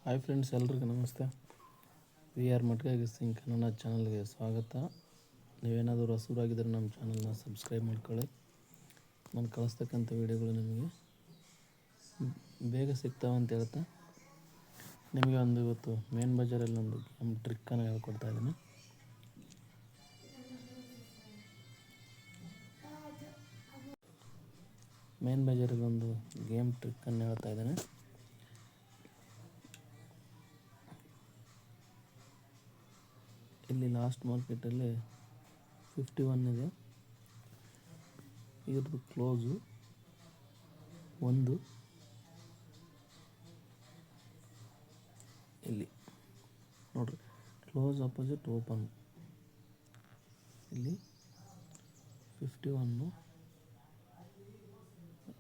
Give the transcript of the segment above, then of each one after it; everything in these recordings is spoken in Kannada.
ಹಾಯ್ ಫ್ರೆಂಡ್ಸ್, ಎಲ್ರಿಗೂ ನಮಸ್ತೆ. ವಿ ಆರ್ ಮಟ್ಕಾಗಿ ಸಿಂಗ್ ನನ್ನ ಚಾನಲ್ಗೆ ಸ್ವಾಗತ. ನೀವೇನಾದರೂ ಹೊಸಬರಾಗಿದ್ದರೆ ನಮ್ಮ ಚಾನಲ್ನ ಸಬ್ಸ್ಕ್ರೈಬ್ ಮಾಡ್ಕೊಳ್ಳಿ. ನಾನು ಕಳಿಸ್ತಕ್ಕಂಥ ವೀಡಿಯೋಗಳು ನಿಮಗೆ ಬೇಗ ಸಿಗ್ತಾವೆ ಅಂತ ಹೇಳ್ತಾ, ನಿಮಗೆ ಇವತ್ತು ಮೇನ್ ಬಜಾರಲ್ಲಿ ಒಂದು ಗೇಮ್ ಟ್ರಿಕ್ಕನ್ನು ಹೇಳ್ಕೊಡ್ತಾ ಇದ್ದೀನಿ. ಮೇನ್ ಬಜಾರಲ್ಲಿ ಒಂದು ಗೇಮ್ ಟ್ರಿಕ್ಕನ್ನು ಹೇಳ್ತಾ ಇದ್ದೇನೆ. ಇಲ್ಲಿ ಲಾಸ್ಟ್ ಮಾರ್ಕೆಟಲ್ಲಿ 51 ಇದೆ. ಇದ್ರದ್ದು ಕ್ಲೋಸು 1. ಇಲ್ಲಿ ನೋಡ್ರಿ, ಕ್ಲೋಸ್ ಅಪೋಸಿಟ್ ಓಪನ್. ಇಲ್ಲಿ 51,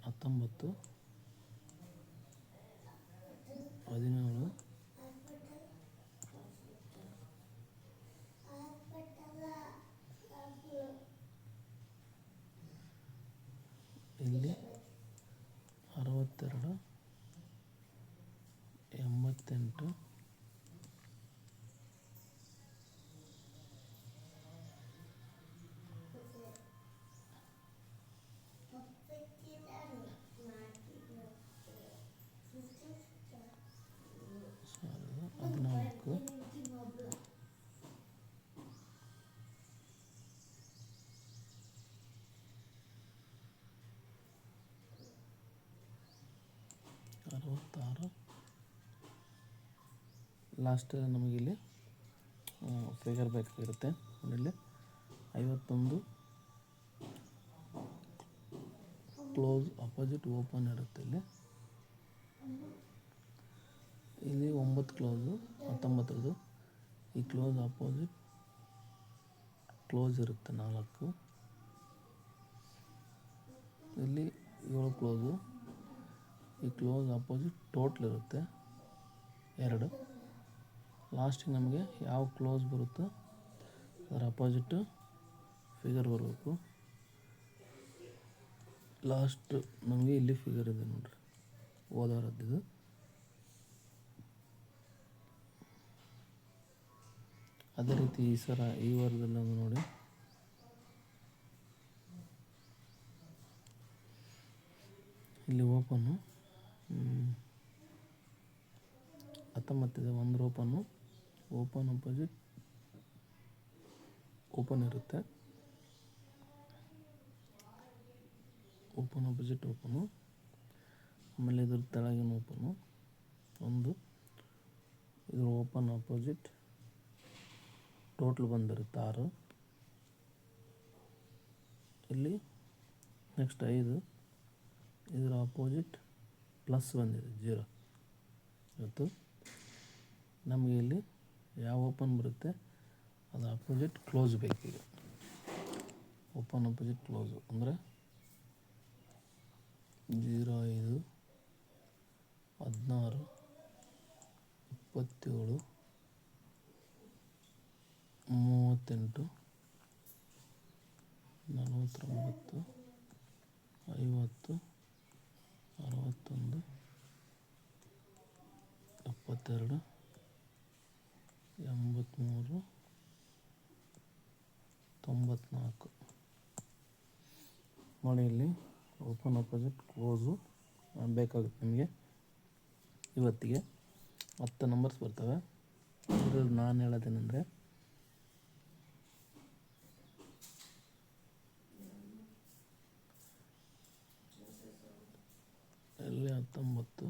19, 17, ಇಲ್ಲಿ 62, 88, 14, 66. ಲಾಸ್ಟ್ ನಮಗಿಲ್ಲಿ ಫಿಗರ್ ಬೇಕಾಗಿರುತ್ತೆ. ಇಲ್ಲಿ 51 ಕ್ಲೋಸ್ ಅಪೋಸಿಟ್ ಓಪನ್ ಇರುತ್ತೆ. ಇಲ್ಲಿ 9 ಕ್ಲೋಸು, 19ರದು. ಈ ಕ್ಲೋಸ್ ಅಪೋಸಿಟ್ ಕ್ಲೋಸ್ ಇರುತ್ತೆ 4. ಇಲ್ಲಿ 7 ಕ್ಲೋಸು. ಈ ಕ್ಲೋಸ್ ಅಪೋಸಿಟ್ ಟೋಟ್ಲ್ ಇರುತ್ತೆ 2. ಲಾಸ್ಟಿಗೆ ನಮಗೆ ಯಾವ ಕ್ಲೋಸ್ ಬರುತ್ತೋ ಅದರ ಅಪೋಸಿಟ್ ಫಿಗರ್ ಬರಬೇಕು. ಲಾಸ್ಟ್ ನಮಗೆ ಇಲ್ಲಿ ಫಿಗರ್ ಇದೆ ನೋಡ್ರಿ, ಹೋದವರದ್ದು. ಅದೇ ರೀತಿ ಈ ವಾರದಲ್ಲಿ ನಾವು ನೋಡಿ, ಇಲ್ಲಿ ಓಪನ್ನು 19 ಇದೆ. 1 ಓಪನ್ ಅಪೋಸಿಟ್ ಓಪನ್ ಇರುತ್ತೆ. Open opposite open. ಆಮೇಲೆ ಇದ್ರ ತೆಳಗಿನ ಓಪನು 1. ಇದ್ರ ಓಪನ್ ಅಪೋಸಿಟ್ ಟೋಟ್ಲ್ ಬಂದಿರುತ್ತೆ 6. ಇಲ್ಲಿ ನೆಕ್ಸ್ಟ್ 5. ಇದರ ಅಪೋಸಿಟ್ ಪ್ಲಸ್ ಬಂದಿದೆ 0. ಇವತ್ತು ನಮಗೆ ಇಲ್ಲಿ ಯಾವ ಓಪನ್ ಬರುತ್ತೆ ಅದು ಅಪೋಸಿಟ್ ಕ್ಲೋಸ್ ಬೇಕೀಗ. ಓಪನ್ ಅಪೋಸಿಟ್ ಕ್ಲೋಸು ಅಂದರೆ 05, 16, 27, 38, 49, 50, 61, 72, 83, 94. ನೋಡಿ, ಇಲ್ಲಿ ಓಪನ್ ಅಪೋಸಿಟ್ ಕ್ಲೋಸು ಬೇಕಾಗುತ್ತೆ ನಿಮಗೆ. ಇವತ್ತಿಗೆ 10 ನಂಬರ್ಸ್ ಬರ್ತವೆ. ಇದ್ರಲ್ಲಿ ನಾನು ಹೇಳೋದೇನೆಂದರೆ, ಇಲ್ಲಿ 19,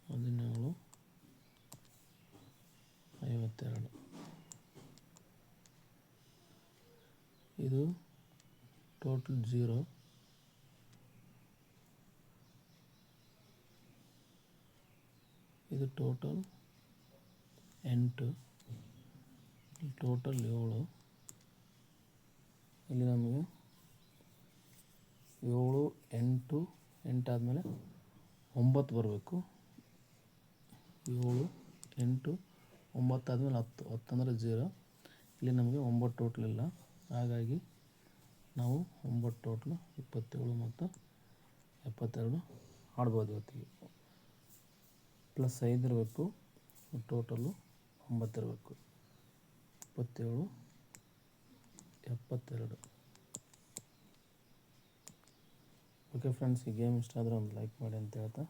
17, 52. ಇದು ಟೋಟಲ್ 0. ಇದು ಟೋಟಲ್ 8. ಟೋಟಲ್ 7. ಇಲ್ಲಿ ನಮಗೆ 7, 8, 8 ಆದಮೇಲೆ 9 ಬರಬೇಕು. 7, 8, 9 ಆದಮೇಲೆ 10. 10 ಅಂದರೆ 0. ಇಲ್ಲಿ ನಮಗೆ 9 ಟೋಟ್ಲ್ ಇಲ್ಲ. ಹಾಗಾಗಿ ನಾವು 9 ಟೋಟ್ಲು 27 ಮತ್ತು 72 ಆಡ್ಬೋದು ಇವತ್ತಿಗೆ. +5 ಇರಬೇಕು. ಟೋಟಲು 9 ಇರಬೇಕು. 27 72. ಓಕೆ ಫ್ರೆಂಡ್ಸ್, ಈ ಗೇಮ್ ಇಷ್ಟ ಆದರೆ ಒಂದು ಲೈಕ್ ಮಾಡಿ ಅಂತ ಹೇಳ್ತಾ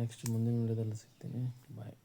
ನೆಕ್ಸ್ಟ್ ಮುಂದಿನ ವೀಡಿಯೋದಲ್ಲಿ ಸಿಗ್ತೀನಿ. ಬಾಯ್.